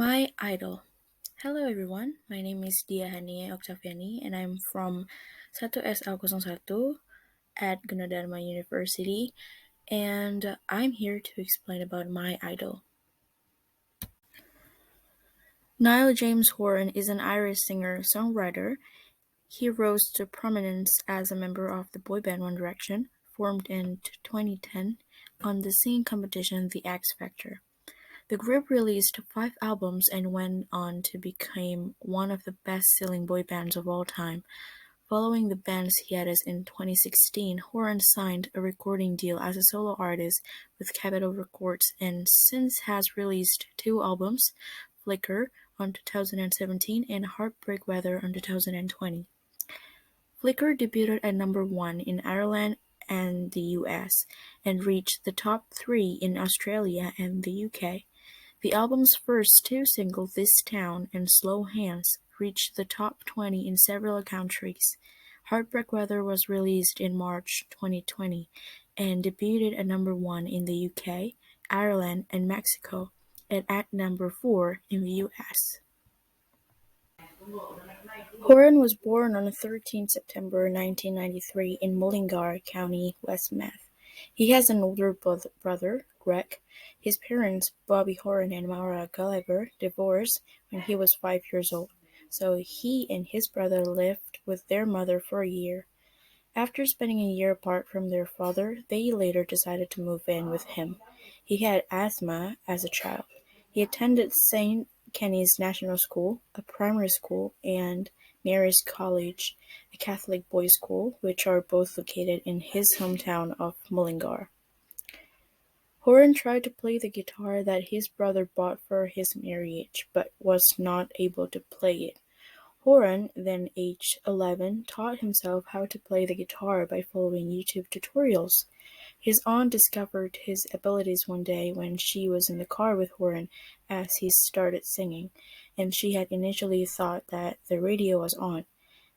My idol. Hello everyone, my name is Dhiya Hannie and I'm from 1SL01 at Gunadarma University, and I'm here to explain about my idol. Niall James Horan is an Irish singer-songwriter. He rose to prominence as a member of the boy band One Direction, formed in 2010 on the singing competition The X Factor. The group released 5 albums and went on to become one of the best-selling boy bands of all time. Following the band's hiatus in 2016, Horan signed a recording deal as a solo artist with Capitol Records and since has released 2 albums, Flicker on 2017 and Heartbreak Weather on 2020. Flicker debuted at number 1 in Ireland and the US, and reached the top 3 in Australia and the UK. The album's first 2 singles, "This Town" and "Slow Hands", reached the top 20 in several countries. Heartbreak Weather was released in March 2020 and debuted at number 1 in the UK, Ireland, and Mexico, and at number 4 in the US. Horan was born on 13 September 1993 in Mullingar, County Westmeath. He has an older brother, Greg. His parents, Bobby Horan and Maura Gallagher, divorced when he was 5 years old, so he and his brother lived with their mother for a year. After spending a year apart from their father, they later decided to move in with him. He had asthma as a child. He attended St. Kenny's National School, a primary school, and Mary's College, a Catholic boys' school, which are both located in his hometown of Mullingar. Horan tried to play the guitar that his brother bought for his marriage, but was not able to play it. Horan, then aged 11, taught himself how to play the guitar by following YouTube tutorials. His aunt discovered his abilities one day when she was in the car with Horan as he started singing, and she had initially thought that the radio was on.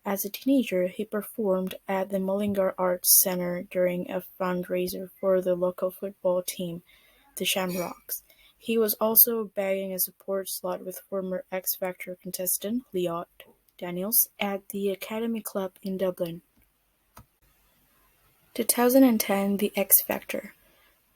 As a teenager, he performed at the Mullingar Arts Centre during a fundraiser for the local football team, the Shamrocks. He was also bagging a support slot with former X Factor contestant Leot Daniels at the Academy Club in Dublin. 2010 The X Factor.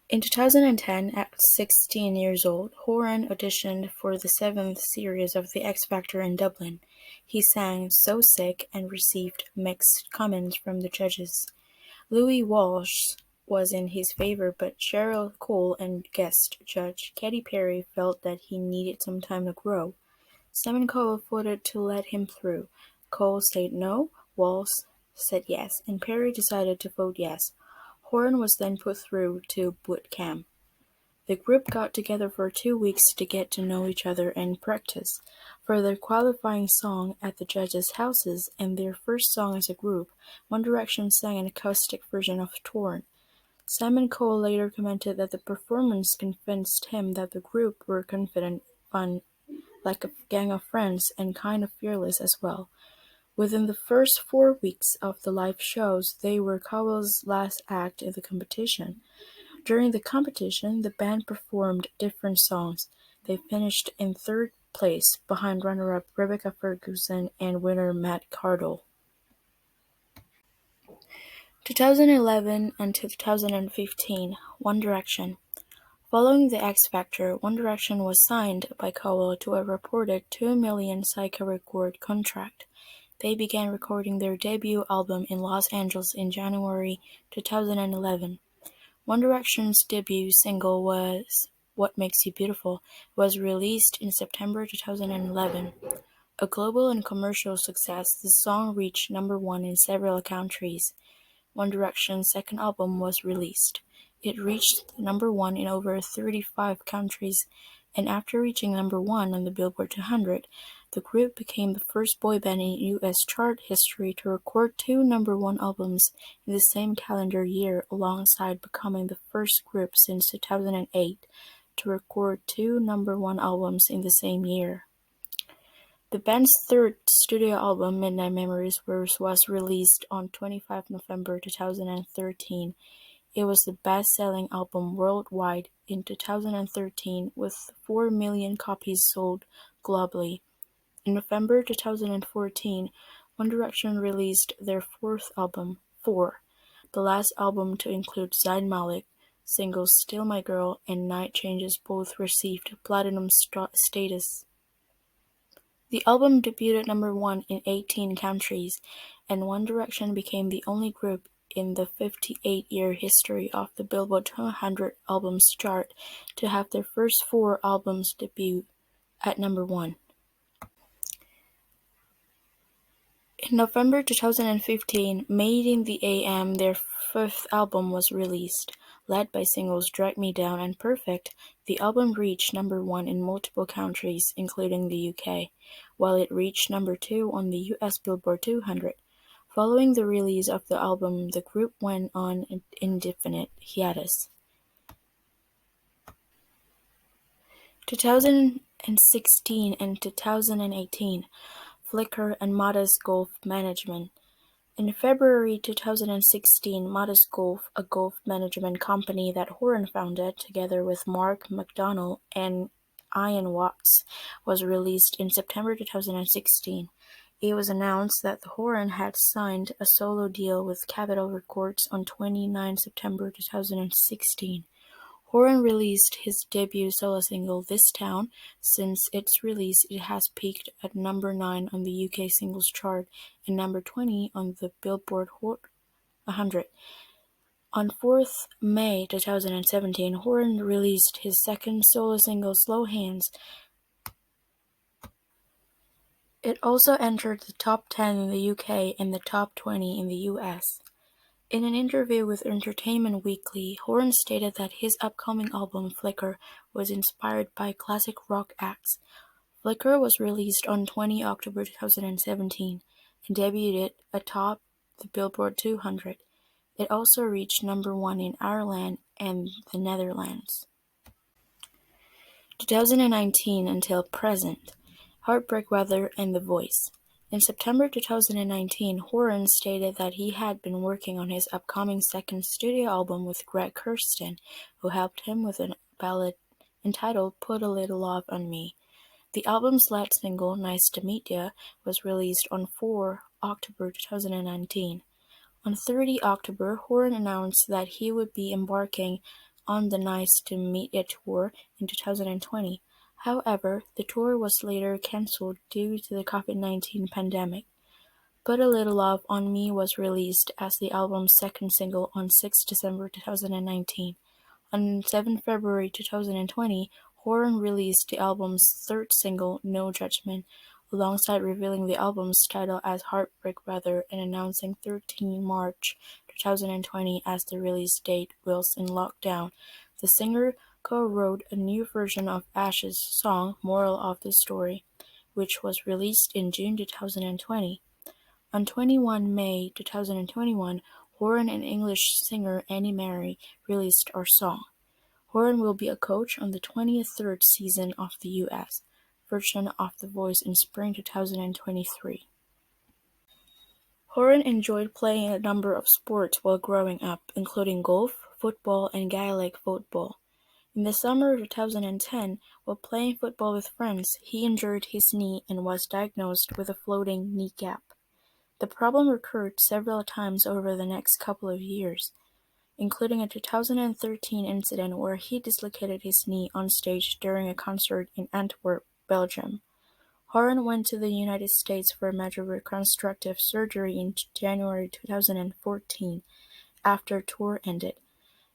In 2010, at 16 years old, Horan auditioned for the 7th series of The X Factor in Dublin. He sang "So Sick" and received mixed comments from the judges. Louis Walsh was in his favor, but Cheryl Cole and guest judge Katy Perry felt that he needed some time to grow. Simon Cowell voted to let him through. Cole said no, Walsh said yes, and Perry decided to vote yes. Horan was then put through to boot camp. The group got together for 2 weeks to get to know each other and practice. For their qualifying song at the judges' houses and their first song as a group, One Direction sang an acoustic version of "Torn". Simon Cowell later commented that the performance convinced him that the group were confident, fun, like a gang of friends, and kind of fearless as well. Within the first 4 weeks of the live shows, they were Cowell's last act in the competition. During the competition, the band performed different songs. They finished in 3rd place, behind runner-up Rebecca Ferguson and winner Matt Cardle. 2011 until 2015, One Direction. Following the X Factor, One Direction was signed by Cowell to a reported $2 million Psycho record contract. They began recording their debut album in Los Angeles in January 2011. One Direction's debut single was "What Makes You Beautiful" was released in September 2011. A global and commercial success, the song reached number 1 in several countries. One Direction's second album was released. It reached number 1 in over 35 countries, and after reaching number 1 on the Billboard 200, the group became the first boy band in U.S. chart history to record 2 number 1 albums in the same calendar year, alongside becoming the first group since 2008 to record 2 number 1 albums in the same year. The band's third studio album, Midnight Memories, was released on 25 November 2013. It was the best-selling album worldwide in 2013 with 4 million copies sold globally. In November 2014, One Direction released their fourth album, Four, the last album to include Zayn Malik. Singles Still My Girl and Night Changes both received platinum status. The album debuted at number 1 in 18 countries, and One Direction became the only group in the 58-year history of the Billboard 200 Albums chart to have their first 4 albums debut at number 1. In November 2015, Made in the AM, their fifth album, was released. Led by singles Drag Me Down and Perfect, the album reached number 1 in multiple countries, including the UK, while it reached number 2 on the US Billboard 200. Following the release of the album, the group went on an indefinite hiatus. 2016 and 2018, Flickr and Modest Golf Management. In February 2016, Modest Golf, a golf management company that Horan founded together with Mark McDonnell and Ian Watts, was released in September 2016. It was announced that Horan had signed a solo deal with Capitol Records on 29 September 2016. Horan released his debut solo single This Town. Since its release, it has peaked at number 9 on the UK singles chart and number 20 on the Billboard Hot 100. On 4th May 2017, Horan released his second solo single Slow Hands. It also entered the top 10 in the UK and the top 20 in the US. In an interview with Entertainment Weekly, Horan stated that his upcoming album, Flickr, was inspired by classic rock acts. Flickr was released on 20 October 2017 and debuted atop the Billboard 200. It also reached number 1 in Ireland and the Netherlands. 2019 until present, Heartbreak Weather and The Voice. In September 2019, Horan stated that he had been working on his upcoming second studio album with Greg Kurstin, who helped him with a ballad entitled Put a Little Love on Me. The album's lead single, Nice to Meet Ya, was released on 4 October 2019. On 30 October, Horan announced that he would be embarking on the Nice to Meet Ya tour in 2020. However, the tour was later cancelled due to the COVID-19 pandemic. Put a Little Love on Me was released as the album's second single on 6 December 2019. On 7 February 2020, Horan released the album's third single, No Judgment, alongside revealing the album's title as Heartbreak Weather and announcing 13 March 2020 as the release date whilst in lockdown. The singer co-wrote a new version of Ash's song, Moral of the Story, which was released in June 2020. On 21 May 2021, Horan and English singer Annie Mary released Our Song. Horan will be a coach on the 23rd season of the US version of The Voice in spring 2023. Horan enjoyed playing a number of sports while growing up, including golf, football, and Gaelic football. In the summer of 2010, while playing football with friends, he injured his knee and was diagnosed with a floating kneecap. The problem recurred several times over the next couple of years, including a 2013 incident where he dislocated his knee on stage during a concert in Antwerp, Belgium. Horan went to the United States for a major reconstructive surgery in January 2014 after tour ended.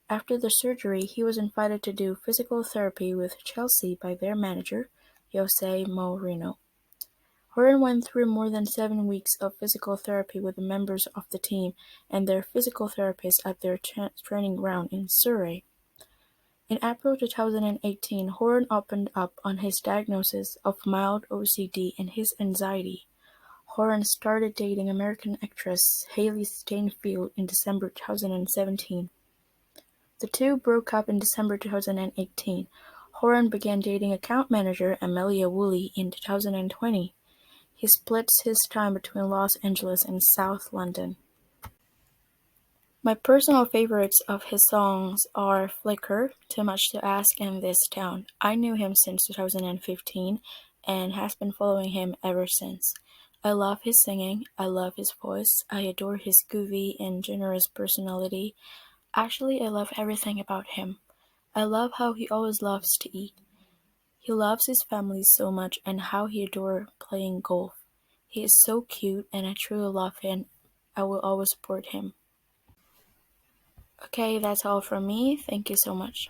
After the surgery, he was invited to do physical therapy with Chelsea by their manager, Jose Mourinho. Horan went through more than 7 weeks of physical therapy with the members of the team and their physical therapist at their training ground in Surrey. In April 2018, Horan opened up on his diagnosis of mild OCD and his anxiety. Horan started dating American actress Hailee Steinfeld in December 2017. The two broke up in December 2018. Horan began dating account manager Amelia Woolley in 2020. He splits his time between Los Angeles and South London. My personal favorites of his songs are Flicker, Too Much to Ask, and This Town. I knew him since 2015 and has been following him ever since. I love his singing, I love his voice, I adore his goofy and generous personality. Actually, I love everything about him. I love how he always loves to eat. He loves his family so much and how he adores playing golf. He is so cute and I truly love him. I will always support him. Okay, that's all from me. Thank you so much.